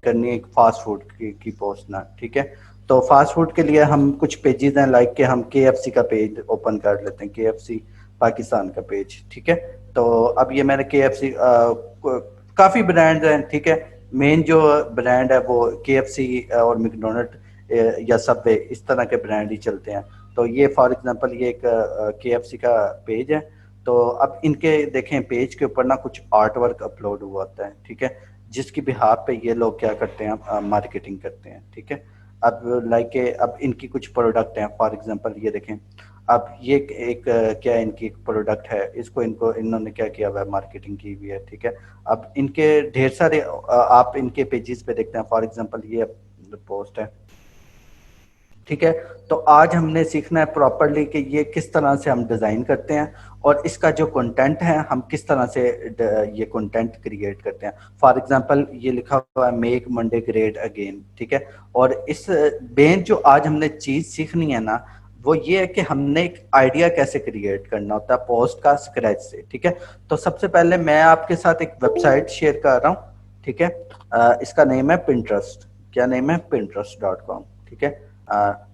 करनी है एक फास्ट फूड की पोस्ट ना, ठीक है। तो फास्ट फूड के लिए हम कुछ पेजेस हैं, लाइक के हम केएफसी का पेज ओपन कर लेते हैं, केएफसी पाकिस्तान का पेज, ठीक है। तो अब ये मैंने केएफसी काफ़ी ब्रांड हैं, ठीक है। मेन जो ब्रांड है वो केएफसी और मैकडोनल्ड या सबवे, इस तरह के ब्रांड ही चलते हैं। तो ये फॉर एग्जांपल ये एक केएफसी का पेज है। तो अब इनके देखें पेज के ऊपर ना कुछ आर्ट वर्क अपलोड हुआ होता है, ठीक है, जिसकी बिहाफ पे ये लोग क्या करते हैं, मार्केटिंग करते हैं, ठीक है। अब लाइक अब इनकी कुछ प्रोडक्ट हैं, फॉर एग्जांपल ये देखें। अब ये एक क्या इनकी एक प्रोडक्ट है, इसको इनको इन्होंने क्या किया हुआ है, मार्केटिंग की हुई है, ठीक है। अब इनके ढेर सारे आप इनके पेजेस पे देखते हैं, फॉर एग्जांपल ये पोस्ट है, ठीक है। तो आज हमने सीखना है प्रॉपरली कि ये किस तरह से हम डिज़ाइन करते हैं और इसका जो कंटेंट है हम किस तरह से ये कंटेंट क्रिएट करते हैं। फॉर एग्जांपल ये लिखा हुआ है मेक मंडे ग्रेट अगेन, ठीक है। और इस मेन जो आज हमने चीज़ सीखनी है ना, वो ये है कि हमने एक आइडिया कैसे क्रिएट करना होता है पोस्ट का स्क्रैच से, ठीक है। तो सबसे पहले मैं आपके साथ एक वेबसाइट शेयर कर रहा हूँ, ठीक है। इसका नेम है पिंटरेस्ट। क्या नेम है? pinterest.com, ठीक है। अ,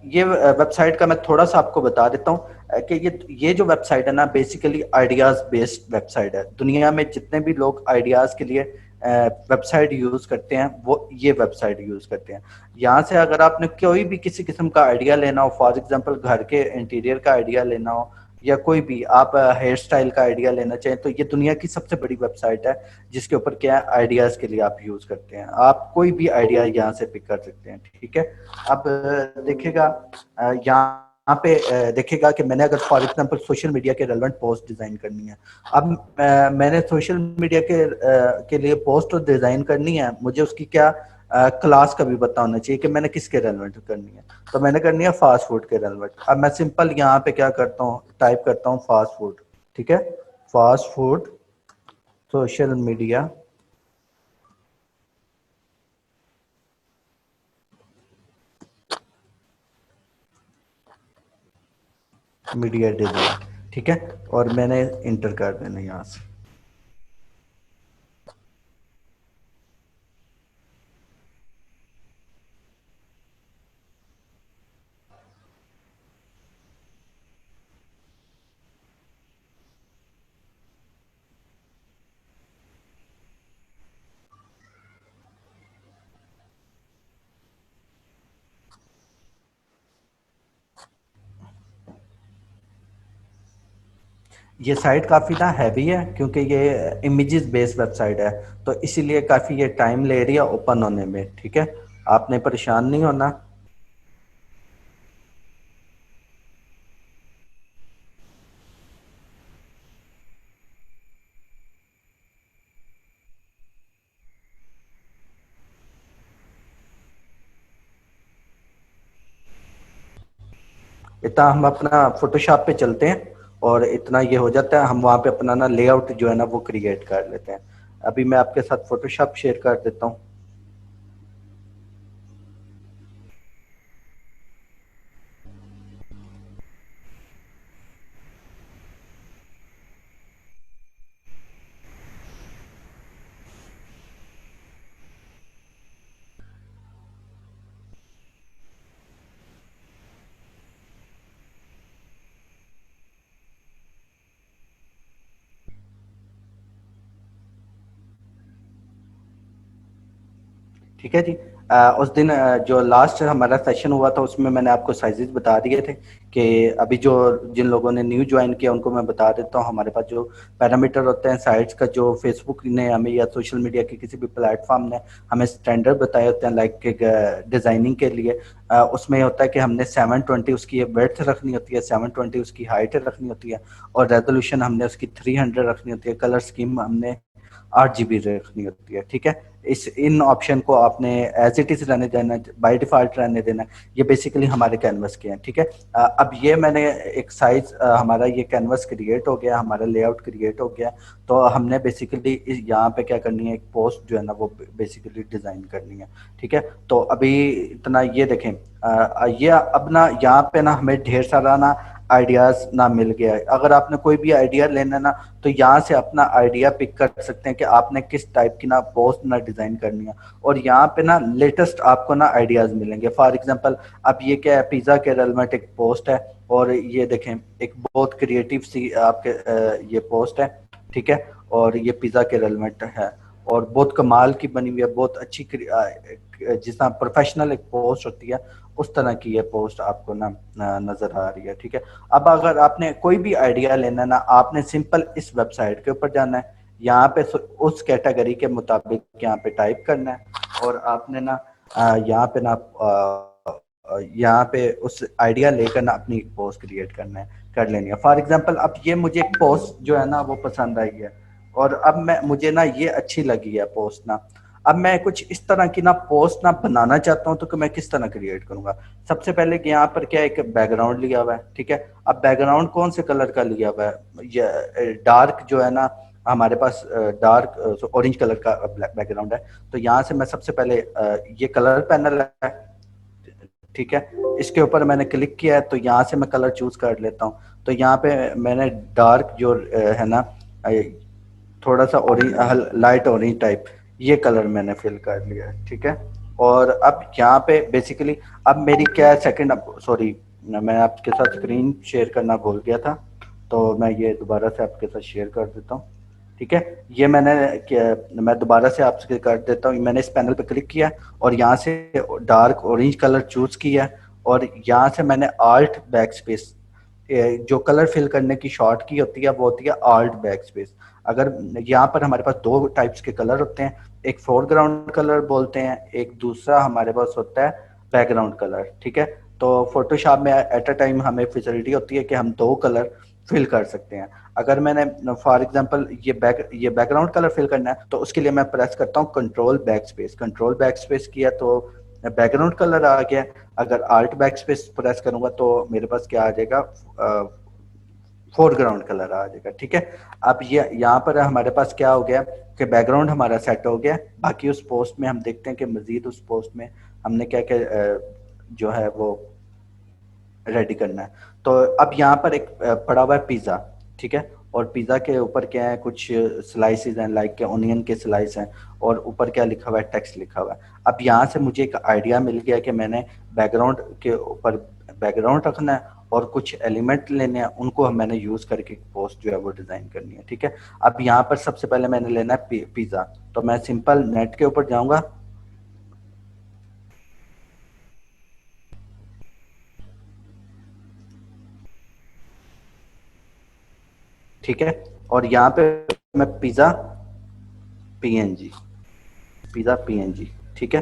ये वेबसाइट का मैं थोड़ा सा आपको बता देता हूँ कि ये जो वेबसाइट है ना, बेसिकली आइडियाज बेस्ड वेबसाइट है। दुनिया में जितने भी लोग आइडियाज के लिए वेबसाइट यूज करते हैं वो ये वेबसाइट यूज करते हैं। यहाँ से अगर आपने कोई भी किसी किस्म का आइडिया लेना हो, फॉर एग्जांपल घर के इंटीरियर का आइडिया लेना हो या कोई भी आप हेयर स्टाइल का आइडिया लेना चाहें, तो ये दुनिया की सबसे बड़ी वेबसाइट है जिसके ऊपर क्या है, आइडियाज के लिए आप यूज करते हैं। आप कोई भी आइडिया यहाँ से पिक कर सकते हैं, ठीक है। अब देखिएगा यहाँ पे देखिएगा कि मैंने अगर फॉर एग्जांपल सोशल मीडिया के रेलेवेंट पोस्ट डिजाइन करनी है। अब मैंने सोशल मीडिया के लिए पोस्ट डिजाइन करनी है, मुझे उसकी क्या क्लास का भी पता होना चाहिए कि मैंने किसके रेलेवेंट करनी है। तो मैंने करनी है फास्ट फूड के रेलेवेंट। अब मैं सिंपल यहाँ पे क्या करता हूँ, टाइप करता हूँ फास्ट फूड, ठीक है। Fast food social media media design, ठीक है। और मैंने इंटर कर देना यहाँ से। ये साइट काफ़ी ना हैवी है क्योंकि ये इमेजेस बेस्ड वेबसाइट है, तो इसीलिए काफ़ी ये टाइम ले रही है ओपन होने में, ठीक है। आपने परेशान नहीं होना। इतना हम अपना फोटोशॉप पे चलते हैं और इतना ये हो जाता है, हम वहाँ पे अपना ना लेआउट जो है ना वो क्रिएट कर लेते हैं। अभी मैं आपके साथ फोटोशॉप शेयर कर देता हूँ। ठीक है जी। उस दिन जो लास्ट हमारा सेशन हुआ था उसमें मैंने आपको साइजेस बता दिए थे कि अभी जो जिन लोगों ने न्यू ज्वाइन किया उनको मैं बता देता हूँ। हमारे पास जो पैरामीटर होते हैं साइट्स का, जो फेसबुक ने हमें या सोशल मीडिया के किसी भी प्लेटफॉर्म ने हमें स्टैंडर्ड बताए होते हैं, लाइक डिज़ाइनिंग के लिए उसमें होता है कि हमने 720 उसकी वेड्थ रखनी होती है, 720 उसकी हाइट रखनी होती है और रेजोल्यूशन हमने उसकी 300 रखनी होती है, कलर स्कीम हमने 8 GB रखनी होती है, ठीक है। इस इन ऑप्शन को आपने एज इट इज रहने देना, बाय डिफॉल्ट रहने देना। ये बेसिकली हमारे कैनवस के हैं, ठीक है। अब ये मैंने एक साइज हमारा ये कैनवस क्रिएट हो गया, हमारा लेआउट क्रिएट हो गया। तो हमने बेसिकली यहाँ पे क्या करनी है, एक पोस्ट जो है ना वो बेसिकली डिजाइन करनी है, ठीक है। तो अभी इतना ये देखें, ये अब ना यहाँ पे ना हमें ढेर सारा ना आइडियाज ना मिल गया है। अगर आपने कोई भी आइडिया लेना है ना, तो यहाँ से अपना आइडिया पिक कर सकते हैं कि आपने किस टाइप की ना पोस्ट ना डिजाइन करनी है, और यहाँ पे ना लेटेस्ट आपको ना आइडियाज मिलेंगे। फॉर एग्जांपल अब ये क्या है, पिज्जा के रेलवेंट एक पोस्ट है, और ये देखें एक बहुत क्रिएटिव सी आपके ये पोस्ट है, ठीक है, और ये पिज्जा के रेलवेंट है, और बहुत कमाल की बनी हुई है, बहुत अच्छी जिस तरह प्रोफेशनल एक पोस्ट होती है उस तरह की ये पोस्ट आपको ना नजर आ रही है, ठीक है। अब अगर आपने कोई भी आइडिया लेना है ना, आपने सिंपल इस वेबसाइट के ऊपर जाना है, यहाँ पे उस कैटेगरी के मुताबिक यहाँ पे टाइप करना है, और आपने ना यहाँ पे ना यहाँ पे उस आइडिया लेकर ना अपनी एक पोस्ट क्रिएट करना है, कर लेनी है। फॉर एग्जांपल अब ये मुझे एक पोस्ट जो है ना वो पसंद आई है, और अब मैं मुझे ना ये अच्छी लगी है पोस्ट ना, अब मैं कुछ इस तरह की ना पोस्ट ना बनाना चाहता हूँ, तो कि मैं किस तरह क्रिएट करूंगा। सबसे पहले कि यहाँ पर क्या एक बैकग्राउंड लिया हुआ है, ठीक है। अब बैकग्राउंड कौन से कलर का लिया हुआ है, ये डार्क जो है ना, हमारे पास डार्क ऑरेंज कलर का बैकग्राउंड है। तो यहाँ से मैं सबसे पहले ये कलर पैनल है, ठीक है, इसके ऊपर मैंने क्लिक किया है, तो यहाँ से मैं कलर चूज कर लेता हूँ। तो यहाँ पे मैंने डार्क जो है ना थोड़ा सा ऑरेंज, लाइट ऑरेंज टाइप, ये कलर मैंने फिल कर लिया है, ठीक है। और अब यहाँ पे बेसिकली अब मेरी क्या है सेकंड, सॉरी मैं आपके साथ स्क्रीन शेयर करना भूल गया था, तो मैं ये दोबारा से आपके साथ शेयर कर देता हूँ, ठीक है। ये मैं दोबारा से आपसे कर देता हूँ। मैंने इस पैनल पे क्लिक किया और यहाँ से डार्क ऑरेंज कलर चूज किया, और यहाँ से मैंने आल्ट बैक स्पेस, जो कलर फिल करने की शॉर्ट की होती है वो होती है आल्ट बैक स्पेस। अगर यहाँ पर हमारे पास दो टाइप्स के कलर होते हैं, एक फोरग्राउंड कलर बोलते हैं, एक दूसरा हमारे पास होता है बैकग्राउंड कलर, ठीक है। तो फोटोशॉप में एट अ टाइम हमें फैसिलिटी होती है कि हम दो कलर फिल कर सकते हैं। अगर मैंने फॉर एग्जांपल ये बैकग्राउंड कलर फिल करना है, तो उसके लिए मैं प्रेस करता हूँ कंट्रोल बैक स्पेस किया तो बैकग्राउंड कलर आ गया। अगर आल्ट बैक स्पेस प्रेस करूंगा तो मेरे पास क्या आ जाएगा, फोरग्राउंड कलर आ जाएगा, ठीक है। अब ये यहाँ पर हमारे पास क्या हो गया कि बैकग्राउंड हमारा सेट हो गया। बाकी उस पोस्ट में हम देखते हैं कि मजीद उस पोस्ट में हमने क्या क्या जो है वो रेडी करना है। तो अब यहाँ पर एक पड़ा हुआ है पिज़्ज़ा, ठीक है, और पिज़्ज़ा के ऊपर क्या है, कुछ स्लाइसेस हैं, लाइक के ओनियन के स्लाइस हैं, और ऊपर क्या लिखा हुआ है, टेक्स्ट लिखा हुआ है। अब यहाँ से मुझे एक आइडिया मिल गया कि मैंने बैकग्राउंड के ऊपर बैकग्राउंड रखना है, और कुछ एलिमेंट लेने हैं, उनको मैंने यूज करके पोस्ट जो है वो डिजाइन करनी है, ठीक है। अब यहाँ पर सबसे पहले मैंने लेना है पिज़्ज़ा, तो मैं सिंपल नेट के ऊपर जाऊंगा, ठीक है, और यहाँ पे मैं पीएनजी पिज़्ज़ा पीएनजी, ठीक है।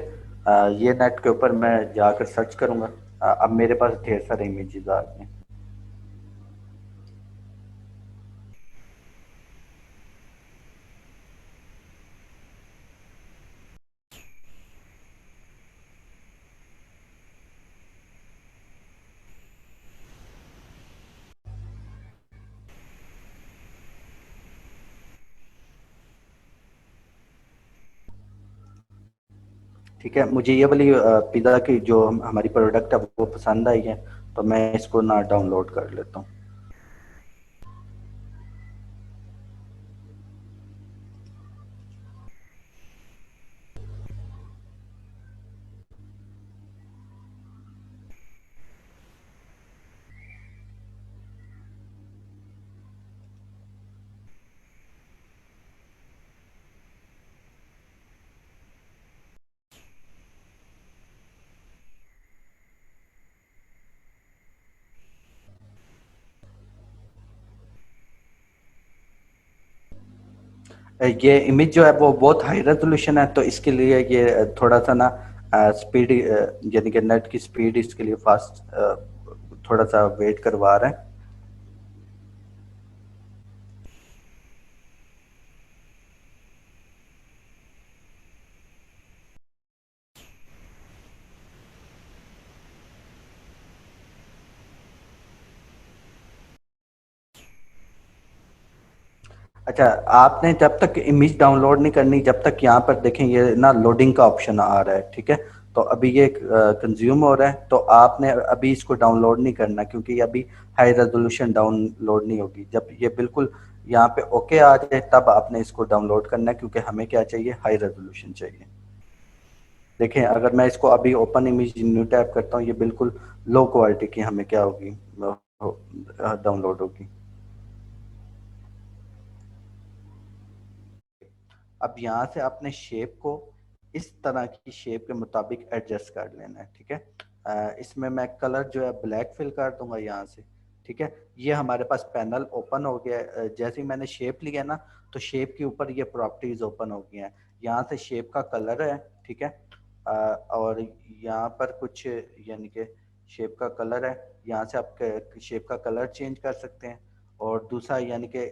ये नेट के ऊपर मैं जाकर सर्च करूंगा। अब मेरे पास ढेर सारे इमेजेस आ गए हैं। ठीक है, मुझे ये वाली पिज़्ज़ा की जो हमारी प्रोडक्ट है वो पसंद आई है, तो मैं इसको ना डाउनलोड कर लेता हूँ। ये इमेज जो है वो बहुत हाई रेजोल्यूशन है, तो इसके लिए ये थोड़ा सा ना स्पीड, यानी कि नेट की स्पीड इसके लिए फास्ट थोड़ा सा वेट करवा रहा है। अच्छा, आपने जब तक इमेज डाउनलोड नहीं करनी, जब तक यहाँ पर देखें ये ना लोडिंग का ऑप्शन आ रहा है, ठीक है। तो अभी ये कंज्यूम हो रहा है, तो आपने अभी इसको डाउनलोड नहीं करना, क्योंकि ये अभी हाई रेजोल्यूशन डाउनलोड नहीं होगी। जब ये बिल्कुल यहाँ पे ओके आ जाए तब आपने इसको डाउनलोड करना है, क्योंकि हमें क्या चाहिए, हाई रेजोल्यूशन चाहिए। देखें, अगर मैं इसको अभी ओपन इमेज न्यू टैब करता हूँ, ये बिल्कुल लो क्वालिटी की हमें क्या होगी, डाउनलोड होगी। अब यहाँ से आपने शेप को इस तरह की शेप के मुताबिक एडजस्ट कर लेना है, ठीक है। इसमें मैं कलर जो है ब्लैक फिल कर दूंगा यहाँ से, ठीक है। ये हमारे पास पैनल ओपन हो गया है। जैसे ही मैंने शेप लिया ना, तो शेप के ऊपर ये प्रॉपर्टीज ओपन हो गई हैं। यहाँ से शेप का कलर है, ठीक है। और यहाँ पर कुछ यानी कि शेप का कलर है, यहाँ से आप शेप का कलर चेंज कर सकते हैं। और दूसरा यानी कि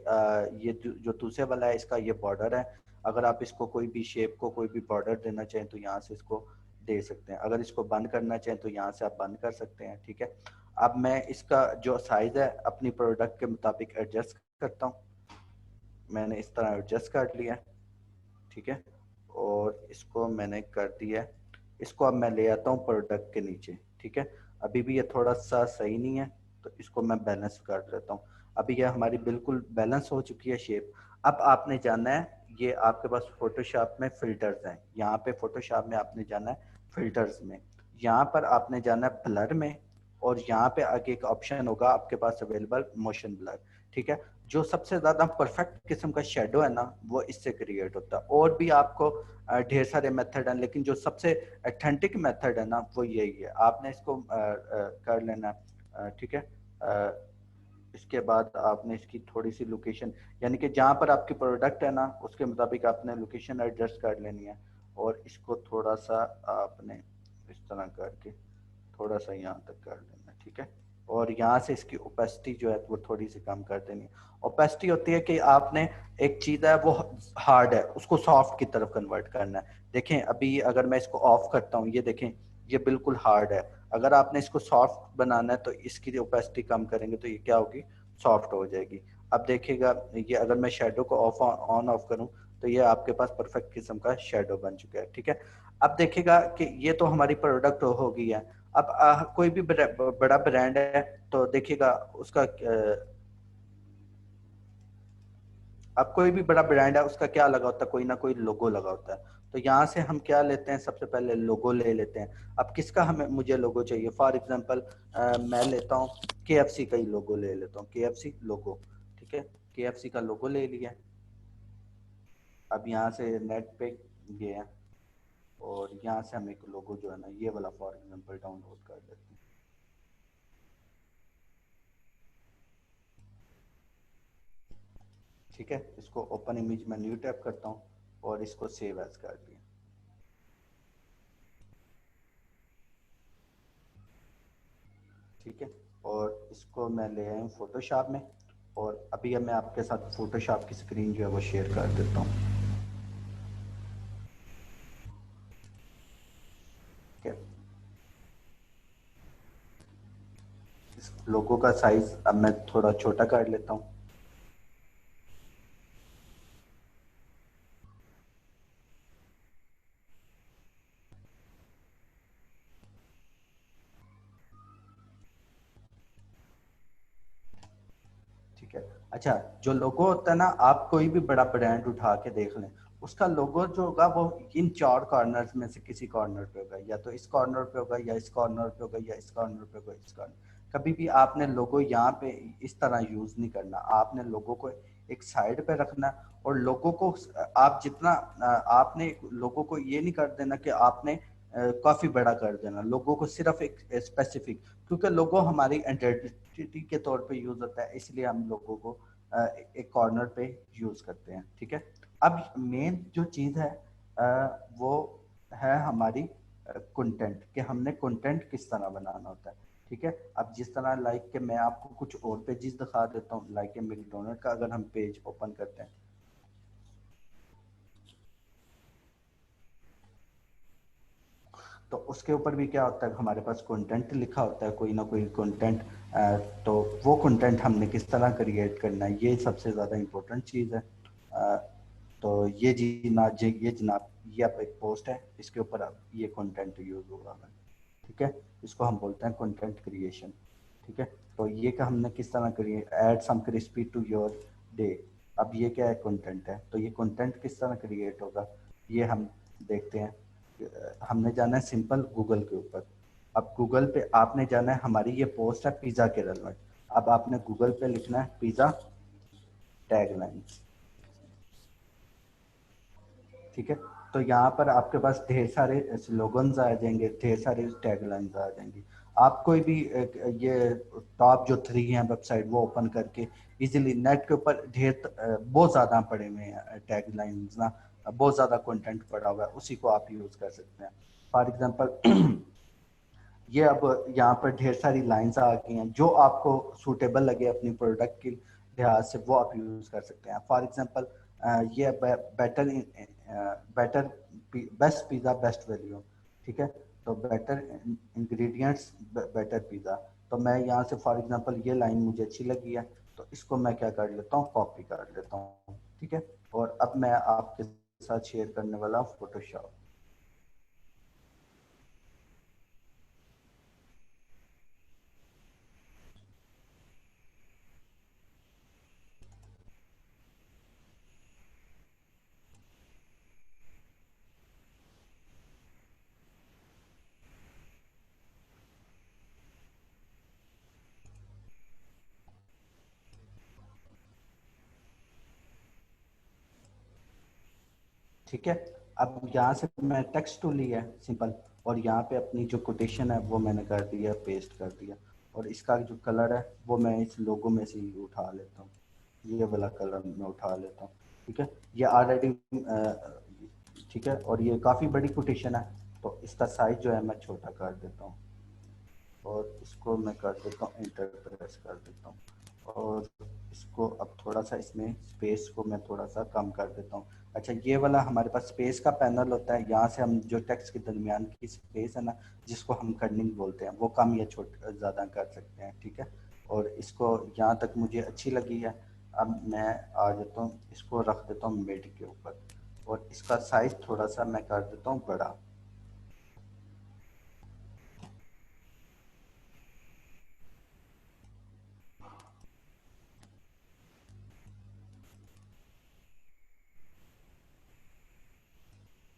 ये जो दूसरे वाला है, इसका ये बॉर्डर है। अगर आप इसको कोई भी शेप को कोई भी बॉर्डर देना चाहें तो यहाँ से इसको दे सकते हैं। अगर इसको बंद करना चाहें तो यहाँ से आप बंद कर सकते हैं, ठीक है। अब मैं इसका जो साइज है अपनी प्रोडक्ट के मुताबिक एडजस्ट करता हूँ। मैंने इस तरह एडजस्ट कर लिया, ठीक है। और इसको मैंने कर दिया है। इसको अब मैं ले आता हूँ प्रोडक्ट के नीचे, ठीक है। अभी भी ये थोड़ा सा सही नहीं है, तो इसको मैं बैलेंस कर लेता हूँ। अभी ये हमारी बिल्कुल बैलेंस हो चुकी है शेप। अब आपने जाना है, ये आपके पास फोटोशॉप में फिल्टर्स हैं। यहाँ पे फोटोशॉप में आपने जाना है फिल्टर्स में, यहाँ पर आपने जाना है ब्लर में, और यहाँ पे आगे एक ऑप्शन होगा आपके पास अवेलेबल, मोशन ब्लर, ठीक है। जो सबसे ज्यादा परफेक्ट किस्म का शेडो है ना, वो इससे क्रिएट होता है। और भी आपको ढेर सारे मेथड हैं, लेकिन जो सबसे अथेंटिक मेथड है ना, वो यही है। आपने इसको कर लेना, ठीक है। इसके बाद आपने इसकी थोड़ी सी लोकेशन, यानी कि जहाँ पर आपकी प्रोडक्ट है ना, उसके मुताबिक आपने लोकेशन एडजस्ट कर लेनी है। और इसको थोड़ा सा आपने इस तरह करके थोड़ा सा यहाँ तक कर लेना, ठीक है। और यहाँ से इसकी ओपेसिटी जो है वो थोड़ी सी कम कर देनी है। ओपेसिटी होती है कि आपने एक चीज़ है वो हार्ड है, उसको सॉफ्ट की तरफ कन्वर्ट करना है। देखें, अभी अगर मैं इसको ऑफ करता हूँ, ये देखें, ये बिल्कुल हार्ड है। अगर आपने इसको सॉफ्ट बनाना है तो इसकी ओपेसिटी कम करेंगे तो ये क्या होगी, सॉफ्ट हो जाएगी। अब देखिएगा, ये अगर मैं शेडो को ऑफ ऑन ऑफ करूँ तो ये आपके पास परफेक्ट किस्म का शेडो बन चुका है, ठीक है। अब देखिएगा कि ये तो हमारी प्रोडक्ट हो गई है। अब कोई भी बड़ा ब्रांड है तो देखिएगा उसका अब कोई भी बड़ा ब्रांड है उसका क्या लगा होता है, कोई ना कोई लोगो लगा होता है। तो यहाँ से हम क्या लेते हैं, सबसे पहले लोगो ले लेते हैं। अब किसका हमें मुझे लोगो चाहिए, फॉर एग्जांपल मैं लेता हूँ KFC का ही लोगो ले लेता हूँ, KFC लोगो, ठीक है। KFC का लोगो ले लिया। अब यहाँ से नेट पे गए हैं, और यहाँ से हम एक लोगो जो है ना, ये वाला फॉर एग्जांपल डाउनलोड कर लेते हैं, ठीक है। इसको ओपन इमेज में न्यू टैप करता हूँ और इसको सेव एज कर दिया, ठीक है। और इसको मैं ले आया हूँ फोटोशॉप में, और अभी अब मैं आपके साथ फोटोशॉप की स्क्रीन जो है वो शेयर कर देता हूँ, ठीक है। इस लोगो का साइज अब मैं थोड़ा छोटा कर लेता हूँ, ठीक है। अच्छा, जो लोगो होता है ना, आप कोई भी बड़ा ब्रांड उठा के देख लें, उसका लोगो जो होगा वो इन चार कॉर्नर्स में से किसी कॉर्नर पे होगा, या तो इस कॉर्नर पे होगा, या इस कॉर्नर पे होगा, या इस कॉर्नर पे होगा, इस कॉर्नर। कभी भी आपने लोगो यहाँ पे इस तरह यूज नहीं करना। आपने लोगो को एक साइड पे रखना, और लोगो को आप जितना आपने लोगो को ये नहीं कर देना कि आपने काफी बड़ा कर देना लोगों को, सिर्फ एक स्पेसिफिक, क्योंकि लोगो हमारी आइडेंटिटी के तौर पे यूज होता है, इसलिए हम लोगों को एक कॉर्नर पे यूज करते हैं, ठीक है। अब मेन जो चीज है वो है हमारी कंटेंट, कि हमने कंटेंट किस तरह बनाना होता है, ठीक है। अब जिस तरह लाइक के मैं आपको कुछ और पेजेस दिखा देता हूँ, लाइक मैकडोनल्ड का अगर हम पेज ओपन करते हैं, तो उसके ऊपर भी क्या होता है, हमारे पास कंटेंट लिखा होता है, कोई ना कोई कंटेंट। तो वो कंटेंट हमने किस तरह क्रिएट करना है, ये सबसे ज़्यादा इम्पोर्टेंट चीज़ है। तो ये जनाब ये अब एक पोस्ट है, इसके ऊपर अब ये कंटेंट यूज हुआ है। ठीक है, इसको हम बोलते हैं कंटेंट क्रिएशन। ठीक है, तो ये का हमने किस तरह करिए, add some crispy to your day. अब ये क्या है, कंटेंट है, तो ये कंटेंट किस तरह क्रिएट होगा ये हम देखते हैं। हमने जाना है सिंपल गूगल के ऊपर। अब गूगल पे आपने जाना है, हमारी ये पोस्ट है पिज़्ज़ा के रेलेवेंट। अब आपने गूगल पे लिखना है पिज़्ज़ा टैगलाइंस। ठीक है, तो यहाँ पर आपके पास ढेर सारे स्लोगन्स आ जाएंगे, ढेर सारे टैगलाइंस आ जाएंगी। आप कोई भी ये टॉप जो 3 हैं वेबसाइट वो ओपन करके इजीली नेट के ऊपर बहुत ज़्यादा पड़े हुए हैं टैगलाइंस ना, बहुत ज़्यादा कंटेंट पड़ा हुआ है, उसी को आप यूज़ कर सकते हैं। फॉर एग्जांपल ये अब यहाँ पर ढेर सारी लाइंस आ गई हैं, जो आपको सूटेबल लगे अपनी प्रोडक्ट के लिहाज से वो आप यूज़ कर सकते हैं। फॉर एग्जांपल ये better better best pizza best value. ठीक है, तो बेटर इंग्रेडिएंट्स बेटर पिज़्ज़ा। तो मैं यहाँ से फॉर एग्जांपल ये लाइन मुझे अच्छी लगी है, तो इसको मैं क्या कर लेता हूँ, कॉपी कर लेता हूँ। ठीक है, और अब मैं आपके साथ शेयर करने वाला हूँ फोटोशॉप। ठीक है, अब यहाँ से मैं टेक्स्ट टू लिया है सिंपल, और यहाँ पे अपनी जो कोटेशन है वो मैंने कर दिया, पेस्ट कर दिया। और इसका जो कलर है वो मैं इस लोगो में से ही उठा लेता हूँ, ये वाला कलर मैं उठा लेता हूँ। ठीक है, ये ऑलरेडी ठीक है, और ये काफ़ी बड़ी कोटेशन है, तो इसका साइज जो है मैं छोटा कर देता हूँ, और इसको मैं कर देता हूँ इंटर प्रेस कर देता हूँ। और इसको अब थोड़ा सा इसमें स्पेस को मैं थोड़ा सा कम कर देता हूँ। अच्छा, ये वाला हमारे पास स्पेस का पैनल होता है, यहाँ से हम जो टेक्स्ट के दरमियान की स्पेस है ना, जिसको हम कर्निंग बोलते हैं, वो कम या छोटा ज़्यादा कर सकते हैं। ठीक है, और इसको यहाँ तक मुझे अच्छी लगी है। अब मैं आ जाता हूँ, इसको रख देता हूँ मिड के ऊपर, और इसका साइज थोड़ा सा मैं कर देता हूँ बड़ा।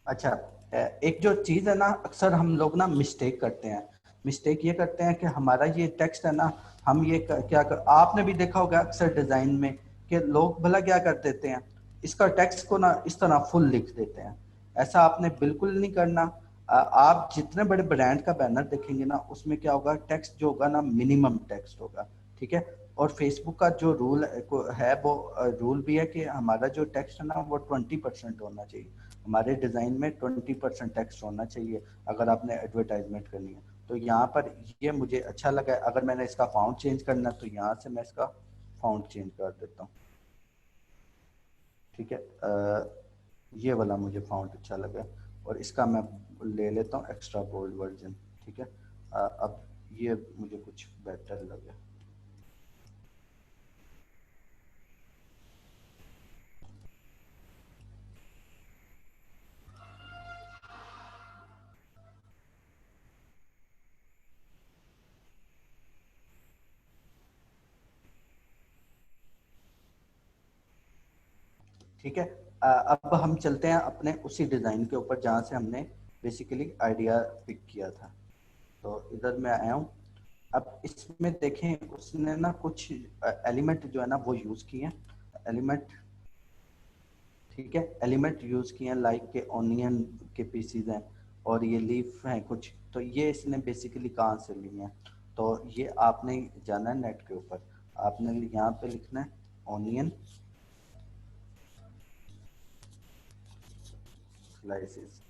अच्छा, एक जो चीज़ है ना, अक्सर हम लोग ना मिस्टेक करते हैं। मिस्टेक ये करते हैं कि हमारा ये टेक्स्ट है ना, हम ये आपने भी देखा होगा अक्सर डिज़ाइन में कि लोग भला क्या कर देते हैं, इसका टेक्स्ट को ना इस तरह फुल लिख देते हैं। ऐसा आपने बिल्कुल नहीं करना। आप जितने बड़े ब्रांड का बैनर देखेंगे ना, उसमें क्या होगा, टेक्स्ट जो होगा ना मिनिमम टेक्स्ट होगा। ठीक है, और फेसबुक का जो रूल है वो रूल भी है कि हमारा जो टेक्स्ट है ना वो 20% होना चाहिए। हमारे डिज़ाइन में 20% टेक्स्ट होना चाहिए अगर आपने एडवर्टाइजमेंट करनी है। तो यहाँ पर ये मुझे अच्छा लगा है। अगर मैंने इसका फाउंट चेंज करना है तो यहाँ से मैं इसका फाउंट चेंज कर देता हूँ। ठीक है, ये वाला मुझे फाउंट अच्छा लगा, और इसका मैं ले लेता हूँ एक्स्ट्रा बोल्ड वर्जन। ठीक है, अब ये मुझे कुछ बेटर लगे। ठीक है, अब हम चलते हैं अपने उसी डिज़ाइन के ऊपर जहाँ से हमने बेसिकली आइडिया पिक किया था। तो इधर मैं आया हूँ। अब इसमें देखें, उसने ना कुछ एलिमेंट जो है ना वो यूज़ किए हैं। एलिमेंट, ठीक है, एलिमेंट यूज़ किए हैं लाइक के ऑनियन के पीसीज हैं, और ये लीफ हैं कुछ। तो ये इसने बेसिकली कहाँ से लिए हैं, तो ये आपने जाना है नेट के ऊपर। आपने यहाँ पे लिखना है ऑनियन स्लाइसेस।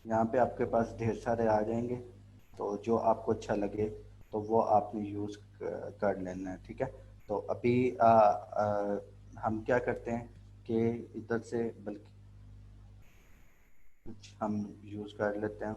यहाँ पे आपके पास ढेर सारे आ जाएंगे, तो जो आपको अच्छा लगे तो वो आपने यूज़ कर लेना है। ठीक है, तो अभी हम क्या करते हैं कि इधर से बल्कि कुछ हम यूज़ कर लेते हैं।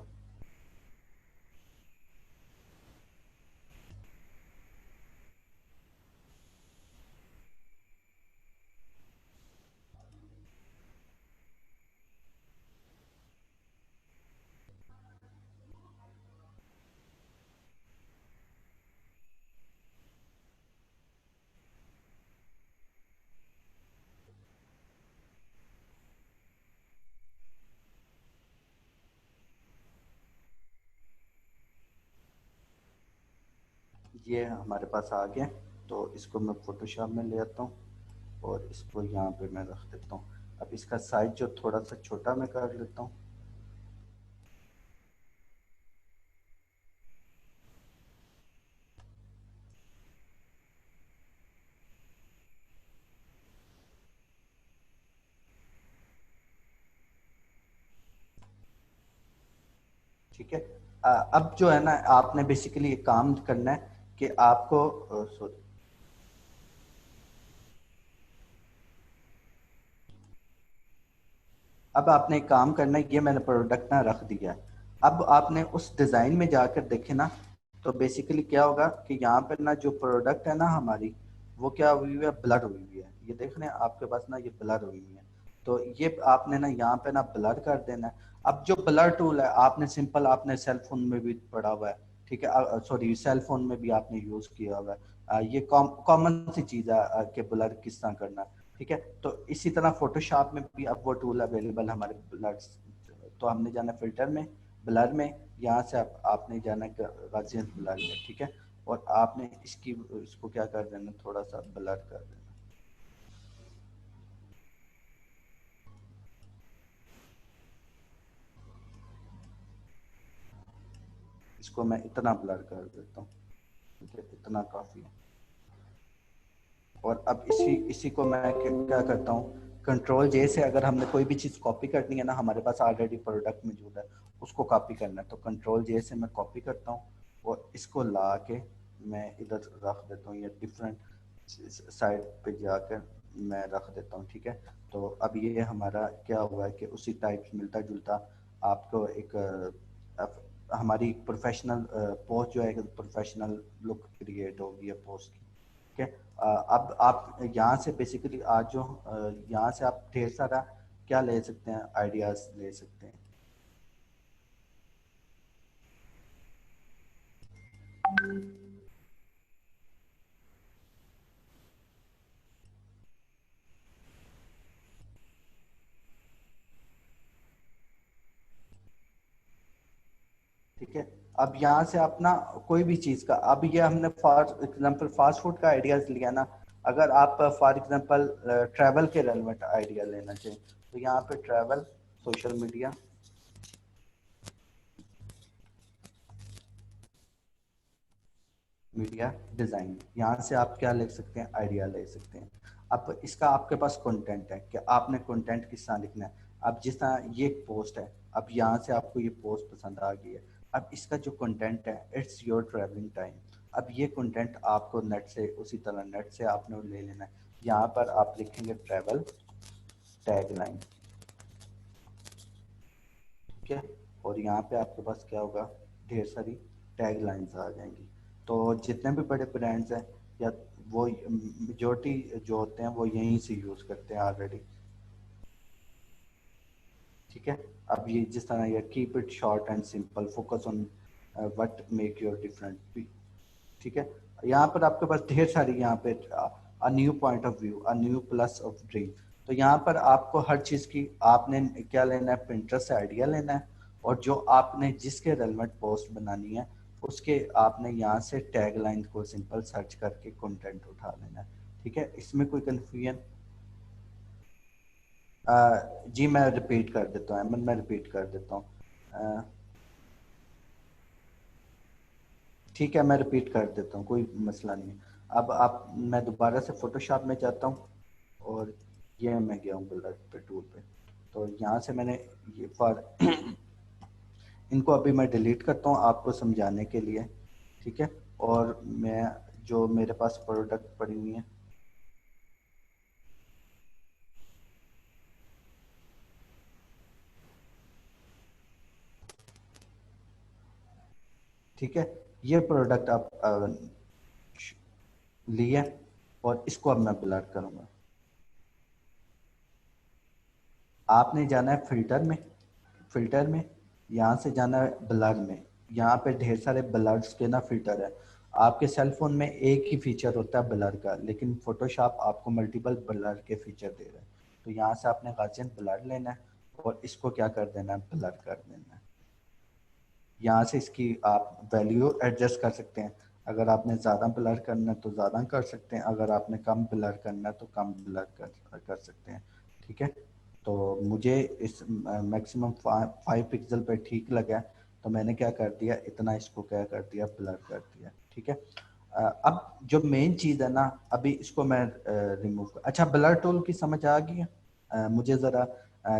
ये हमारे पास आ गया। तो इसको मैं फोटोशॉप में ले आता हूँ और इसको यहाँ पे मैं रख देता हूँ। अब इसका साइज जो थोड़ा सा छोटा मैं कर लेता हूँ। ठीक है। अब जो है ना, आपने बेसिकली एक काम करना है कि आपको सॉरी, अब आपने एक काम करना है, ये मैंने प्रोडक्ट ना रख दिया है। अब आपने उस डिजाइन में जाकर देखे ना, तो बेसिकली क्या होगा कि यहाँ पे ना जो प्रोडक्ट है ना हमारी, वो क्या हुई हुई है, ब्लर हुई हुई है। ये देख रहे हैं आपके पास ना, ये ब्लर हुई हुई है। तो ये आपने ना यहाँ पे ना ब्लर कर देना है। अब जो ब्लर टूल है, आपने सिंपल, आपने सेल फोन में भी पढ़ा हुआ है, ठीक है, सॉरी सेल फोन में भी आपने यूज किया हुआ है। ये कॉमन सी चीज है कि ब्लर किस तरह करना है। ठीक है। तो इसी तरह फोटोशॉप में भी अब वो टूल अवेलेबल हमारे ब्लर। तो हमने जाना फिल्टर में, ब्लर में, यहाँ से आपने जाना गाजियन ब्लर में। ठीक है। और आपने इसको क्या कर देना, थोड़ा सा ब्लर कर देना। इसको मैं इतना ब्लर कर देता हूँ। ठीक है, इतना काफी है। और अब इसी इसी को मैं क्या करता हूँ, कंट्रोल जे से अगर हमने कोई भी चीज़ कॉपी करनी है ना, हमारे पास ऑलरेडी प्रोडक्ट मौजूद है, उसको कॉपी करना है, तो कंट्रोल जे से मैं कॉपी करता हूँ और इसको ला के मैं इधर रख देता हूँ, या डिफरेंट साइड पे जाकर मैं रख देता हूँ। ठीक है। तो अब ये हमारा क्या हुआ है कि उसी टाइप मिलता जुलता आपको एक हमारी प्रोफेशनल पोस्ट जो है, प्रोफेशनल लुक क्रिएट होगी है पोस्ट की। ठीक है। अब आप यहाँ से बेसिकली आज जो यहाँ से आप ढेर सारा क्या ले सकते हैं, आइडियाज ले सकते हैं। ठीक है। अब यहाँ से अपना कोई भी चीज का, अब ये हमने फॉर एग्जांपल फास्ट फूड का आइडियाज लिया ना, अगर आप फॉर एग्जांपल ट्रैवल के रेलेवेंट आइडिया लेना चाहिए, तो यहाँ पे travel, social media, media design, यहाँ से आप क्या ले सकते हैं, आइडिया ले सकते हैं। अब इसका आपके पास कंटेंट है कि आपने कंटेंट किस तरह लिखना है। अब जिस तरह ये पोस्ट है, अब यहाँ से आपको ये पोस्ट पसंद आ गई है। अब इसका जो कंटेंट है, इट्स योर ट्रैवलिंग टाइम। अब ये कंटेंट आपको नेट से, उसी तरह नेट से आपने ले लेना है। यहाँ पर आप लिखेंगे ट्रैवल टैगलाइन। ठीक है। और यहाँ पे आपके पास क्या होगा, ढेर सारी टैग लाइन्स आ जाएंगी। तो जितने भी बड़े ब्रांड्स हैं, या वो मेजोरिटी जो होते हैं वो यहीं से यूज़ करते हैं ऑलरेडी। ठीक है। अब ये जिस तरह ये keep it short and simple, focus on what make your different. ठीक है। यहाँ पर आपके पास ढेर सारी, यहाँ पे a new point of view, a new plus of dream. तो यहाँ पर आपको हर चीज की आपने क्या लेना है, पिंटरेस्ट से आइडिया लेना है, और जो आपने जिसके रेलेवेंट पोस्ट बनानी है, उसके आपने यहाँ से टैग लाइन को सिंपल सर्च करके कंटेंट उठा लेना है। ठीक है। इसमें कोई कंफ्यूजन? जी मैं रिपीट कर देता हूँ अहमद, मैं रिपीट कर देता हूँ। ठीक है, मैं रिपीट कर देता हूँ, कोई मसला नहीं है। अब आप, मैं दोबारा से फोटोशॉप में जाता हूँ और ये मैं गया हूँ बुलेट पे टूल पे। तो यहाँ से मैंने ये फॉर इनको अभी मैं डिलीट करता हूँ आपको समझाने के लिए। ठीक है। और मैं जो मेरे पास प्रोडक्ट पड़ी हुई है, ठीक है, ये प्रोडक्ट आप लिए, और इसको अब मैं ब्लर करूँगा। आपने जाना है फिल्टर में, फिल्टर में यहाँ से जाना है ब्लर में। यहाँ पे ढेर सारे ब्लर्स के ना फिल्टर है। आपके सेल फोन में एक ही फीचर होता है ब्लर का, लेकिन फोटोशॉप आपको मल्टीपल ब्लर के फीचर दे रहा है। तो यहाँ से आपने गाजियन ब्लर लेना है और इसको क्या कर देना है, ब्लर कर देना है। यहाँ से इसकी आप वैल्यू एडजस्ट कर सकते हैं। अगर आपने ज़्यादा ब्लर करना है तो ज़्यादा कर सकते हैं, अगर आपने कम ब्लर करना है तो कम ब्लर कर सकते हैं। ठीक है, तो मुझे इस मैक्सिमम 5 पिक्सल पे ठीक लगा, तो मैंने क्या कर दिया, इतना इसको क्या कर दिया, ब्लर कर दिया। ठीक है, अब जो मेन चीज़ है ना, अभी इसको मैं रिमूव कर, अच्छा ब्लर टूल की समझ आ गई है? मुझे ज़रा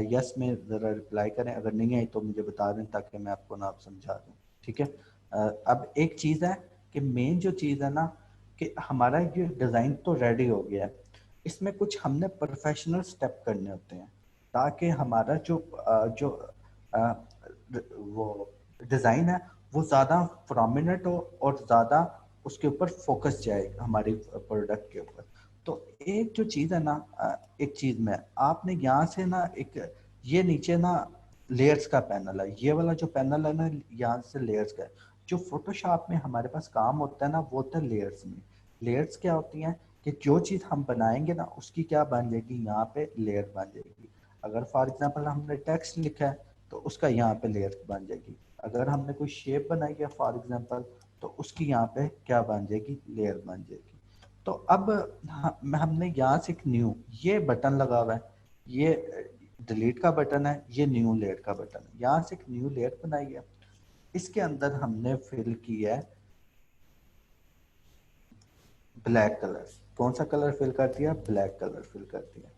यस में ज़रा रिप्लाई करें, अगर नहीं आई तो मुझे बता दें ताकि मैं आपको ना आप समझा दूँ। ठीक है, अब एक चीज़ है कि मेन जो चीज़ है ना, कि हमारा ये डिज़ाइन तो रेडी हो गया है, इसमें कुछ हमने प्रोफेशनल स्टेप करने होते हैं ताकि हमारा जो अ, वो डिज़ाइन है वो ज़्यादा प्रोमिनेंट हो और ज़्यादा उसके ऊपर फोकस जाए हमारे प्रोडक्ट के ऊपर। तो एक जो चीज़ है ना, एक चीज़ में आपने यहाँ से ना एक ये नीचे ना लेयर्स का पैनल है, ये वाला जो पैनल है ना यहाँ से लेयर्स का है। जो फोटोशॉप में हमारे पास काम होता है ना वो होता है लेयर्स में। लेयर्स क्या होती हैं कि जो चीज़ हम बनाएंगे ना उसकी क्या बन जाएगी, यहाँ पे लेयर बन जाएगी। अगर फॉर एग्जांपल हमने टेक्स्ट लिखा है तो उसका यहाँ पे लेयर बन जाएगी। अगर हमने कोई शेप बनाई है फॉर एग्जांपल तो उसकी यहाँ पे क्या बन जाएगी, लेयर बन जाएगी। तो अब हमने यहाँ से एक न्यू ये बटन लगा हुआ है, ये डिलीट का बटन है, ये न्यू लेयर का बटन है, यहाँ से एक न्यू लेयर बनाई है। इसके अंदर हमने फिल किया है ब्लैक कलर। कौन सा कलर फिल कर दिया, ब्लैक कलर फिल कर दिया।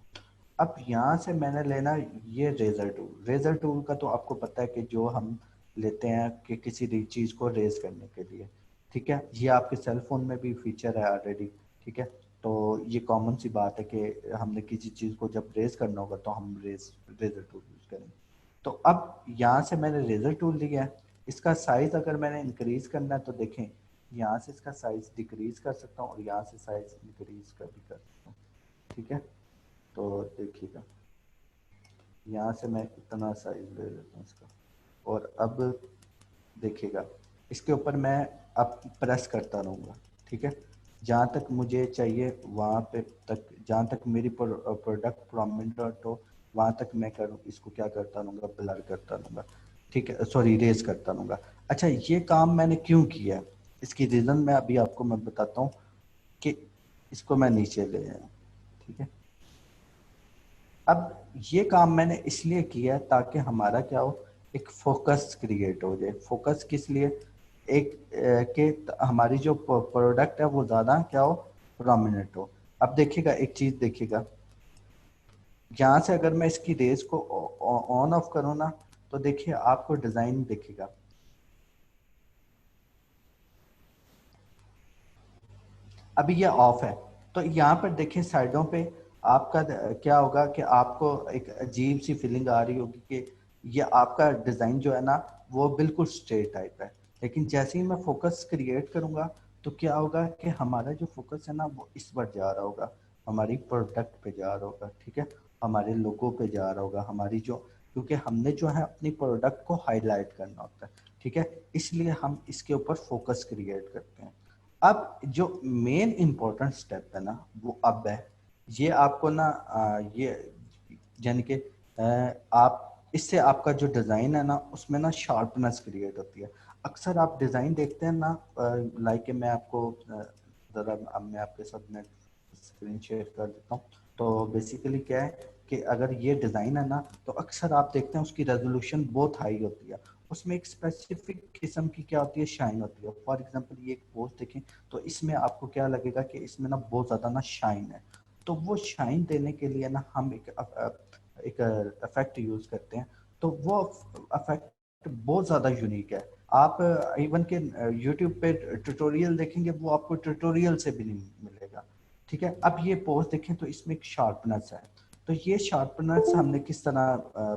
अब यहाँ से मैंने लेना ये रेजर टूल। रेजर टूल का तो आपको पता है कि जो हम लेते हैं कि किसी भी चीज़ को रेज करने के लिए। ठीक है, ये आपके सेल फोन में भी फीचर है ऑलरेडी। ठीक है, तो ये कॉमन सी बात है कि हमने किसी चीज़ को जब रेज करना होगा तो हम रेजर टूल यूज़ करेंगे। तो अब यहाँ से मैंने रेजर टूल लिया है। इसका साइज अगर मैंने इंक्रीज करना है तो देखें, यहाँ से इसका साइज डिक्रीज कर सकता हूँ और यहाँ से साइज इंक्रीज कर भी कर सकता हूँ। ठीक है, तो देखिएगा यहाँ से मैं इतना साइज ले लेता हूँ इसका, और अब देखिएगा इसके ऊपर मैं अब प्रेस करता रहूँगा। ठीक है, जहाँ तक मुझे चाहिए वहाँ पे तक, जहाँ तक मेरी प्रोडक्ट प्रोमिनेंट हो वहाँ तक मैं करूँ, इसको क्या करता रहूँगा, ब्लर करता रहूँगा। ठीक है, सॉरी रेज करता रहूँगा। अच्छा ये काम मैंने क्यों किया है, इसकी रीज़न मैं अभी आपको मैं बताता हूँ कि इसको मैं नीचे ले आया। ठीक है, अब ये काम मैंने इसलिए किया ताकि हमारा क्या हो, एक फोकस क्रिएट हो जाए। फोकस किस लिए, एक कि हमारी जो प्रोडक्ट है वो ज़्यादा क्या हो, प्रोमिनेंट हो। अब देखिएगा एक चीज़ देखिएगा, यहाँ से अगर मैं इसकी रेस को ऑन ऑफ करूँ ना तो देखिए आपको डिज़ाइन दिखेगा। अभी ये ऑफ है, तो यहाँ पर देखिए साइडों पे आपका क्या होगा कि आपको एक अजीब सी फीलिंग आ रही होगी कि ये आपका डिज़ाइन जो है ना वो बिल्कुल स्ट्रेट टाइप है। लेकिन जैसे ही मैं फोकस क्रिएट करूँगा तो क्या होगा कि हमारा जो फोकस है ना वो इस पर जा रहा होगा, हमारी प्रोडक्ट पे जा रहा होगा। ठीक है, हमारे लोगों पे जा रहा होगा, हमारी जो, क्योंकि हमने जो है अपनी प्रोडक्ट को हाईलाइट करना होता है। ठीक है, इसलिए हम इसके ऊपर फोकस क्रिएट करते हैं। अब जो मेन इम्पोर्टेंट स्टेप है ना वो अब है, ये आपको ना ये यानी कि आप इससे आपका जो डिज़ाइन है ना उसमें ना शार्पनेस क्रिएट होती है। अक्सर आप डिज़ाइन देखते हैं ना, लाइक मैं आपको ज़रा अब मैं आपके साथ मैं स्क्रीन शेयर कर देता हूँ। तो बेसिकली क्या है कि अगर ये डिज़ाइन है ना तो अक्सर आप देखते हैं उसकी रेजोल्यूशन बहुत हाई होती है, उसमें एक स्पेसिफिक किस्म की क्या होती है, शाइन होती है। फॉर एग्जांपल ये एक पोस्ट देखें तो इसमें आपको क्या लगेगा कि इसमें ना बहुत ज़्यादा ना शाइन है। तो वो शाइन देने के लिए ना हम एक इफेक्ट यूज़ करते हैं, तो वो इफेक्ट बहुत ज़्यादा यूनिक है। आप इवन के यूट्यूब पे ट्यूटोरियल देखेंगे वो आपको ट्यूटोरियल से भी नहीं मिलेगा। ठीक है, अब ये पोस्ट देखें तो इसमें एक शार्पनेस है। तो ये शार्पनेस हमने किस तरह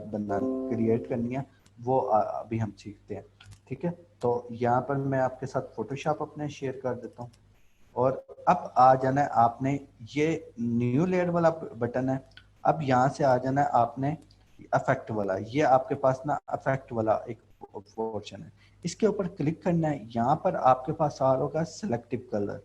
बना क्रिएट करनी है वो अभी हम सीखते हैं। ठीक है, तो यहाँ पर मैं आपके साथ फोटोशॉप अपने शेयर कर देता हूँ, और अब आ जाना है आपने, ये न्यू लेयर वाला बटन है। अब यहाँ से आ जाना है आपने अफेक्ट वाला, ये आपके पास ना अफेक्ट वाला एक पोर्शन है, इसके ऊपर क्लिक करना है। यहाँ पर आपके पास आ होगा सिलेक्टिव कलर,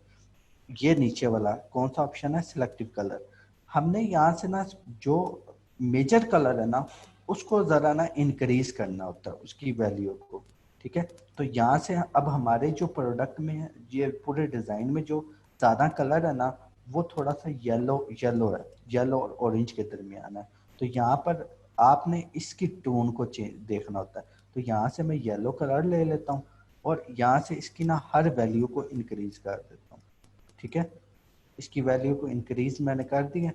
ये नीचे वाला कौन सा ऑप्शन है, सिलेक्टिव कलर। हमने यहाँ से ना जो मेजर कलर है ना उसको जरा ना इंक्रीज करना होता है, उसकी वैल्यू को। ठीक है। तो यहाँ से अब हमारे जो प्रोडक्ट में है, ये पूरे डिजाइन में जो ज्यादा कलर है ना, वो थोड़ा सा येलो येलो है, येलो और ऑरेंज के दरमियान है। तो यहाँ पर आपने इसकी टोन को चेंज देखना होता है। तो यहाँ से मैं येलो कलर ले लेता हूँ और यहाँ से इसकी ना हर वैल्यू को इंक्रीज कर देता हूँ। ठीक है, इसकी वैल्यू को इंक्रीज मैंने कर दी है,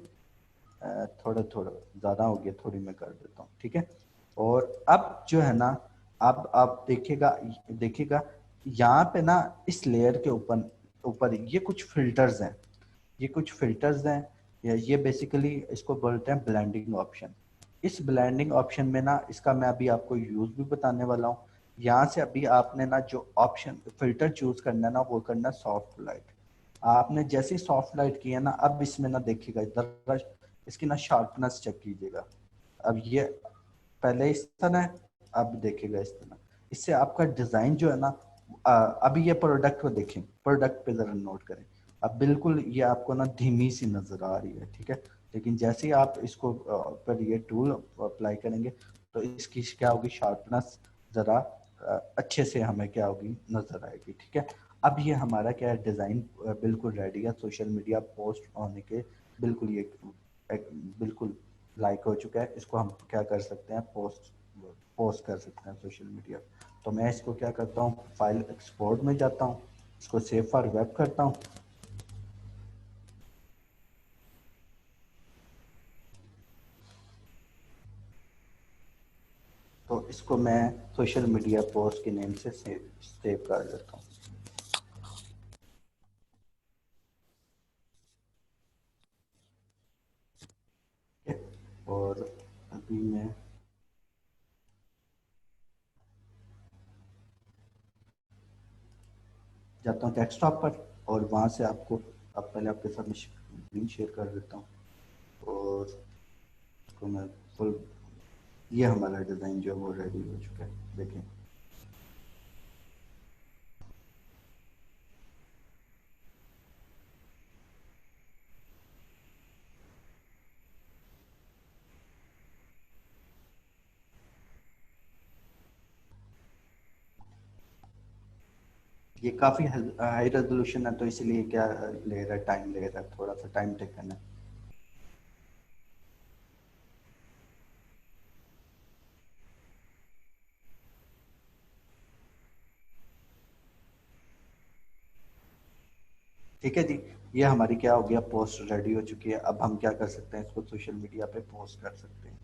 थोड़ा थोड़ा ज़्यादा हो गया, थोड़ी मैं कर देता हूँ। ठीक है, और अब जो है ना, अब आप देखिएगा, देखिएगा यहाँ पे ना इस लेयर के ऊपर ऊपर ये कुछ फिल्टर्स हैं, ये कुछ फिल्टर्स हैं, या ये बेसिकली इसको बोलते हैं ब्लेंडिंग ऑप्शन। इस ब्लेंडिंग ऑप्शन में ना, इसका मैं अभी आपको यूज भी बताने वाला हूँ। यहाँ से अभी आपने ना जो ऑप्शन फिल्टर चूज करना है ना, वो करना है सॉफ्ट लाइट। आपने जैसे सॉफ्ट लाइट किया ना, अब इसमें ना देखिएगा इधर, इसकी ना शार्पनेस चेक कीजिएगा। अब ये पहले इस तरह है, अब देखिएगा इस तरह। इससे आपका डिजाइन जो है ना, अभी ये प्रोडक्ट को देखें, प्रोडक्ट पे जरा नोट करें। अब बिल्कुल ये आपको ना धीमी सी नजर आ रही है, ठीक है। लेकिन जैसे ही आप इसको पर ये टूल अप्लाई करेंगे, तो इसकी क्या होगी, शार्पनेस जरा अच्छे से हमें क्या होगी, नजर आएगी। ठीक है, अब ये हमारा क्या है, डिजाइन बिल्कुल रेडी है सोशल मीडिया पोस्ट होने के, बिल्कुल ये बिल्कुल लाइक हो चुका है। इसको हम क्या कर सकते हैं, पोस्ट पोस्ट कर सकते हैं सोशल मीडिया। तो मैं इसको क्या करता हूँ, फाइल एक्सपोर्ट में जाता हूँ, इसको सेव फॉर वेब करता हूँ। तो इसको मैं सोशल मीडिया पोस्ट के नेम से सेव कर देता हूँ। ठीक है? और अभी मैं जाता हूँ डेस्कटॉप पर, और वहाँ से आपको, अब पहले आपके साथ मैं स्क्रीन शेयर कर देता हूँ। और इसको मैं फुल, ये हमारा डिज़ाइन जो है वो रेडी हो चुका है, देखें। ये काफ़ी हाई रेजोल्यूशन है, तो इसीलिए क्या ले रहा है, टाइम ले रहा है, थोड़ा सा टाइम टेकन है। ठीक है जी, ये हमारी क्या हो गया, पोस्ट रेडी हो चुकी है। अब हम क्या कर सकते हैं, इसको सोशल मीडिया पे पोस्ट कर सकते हैं।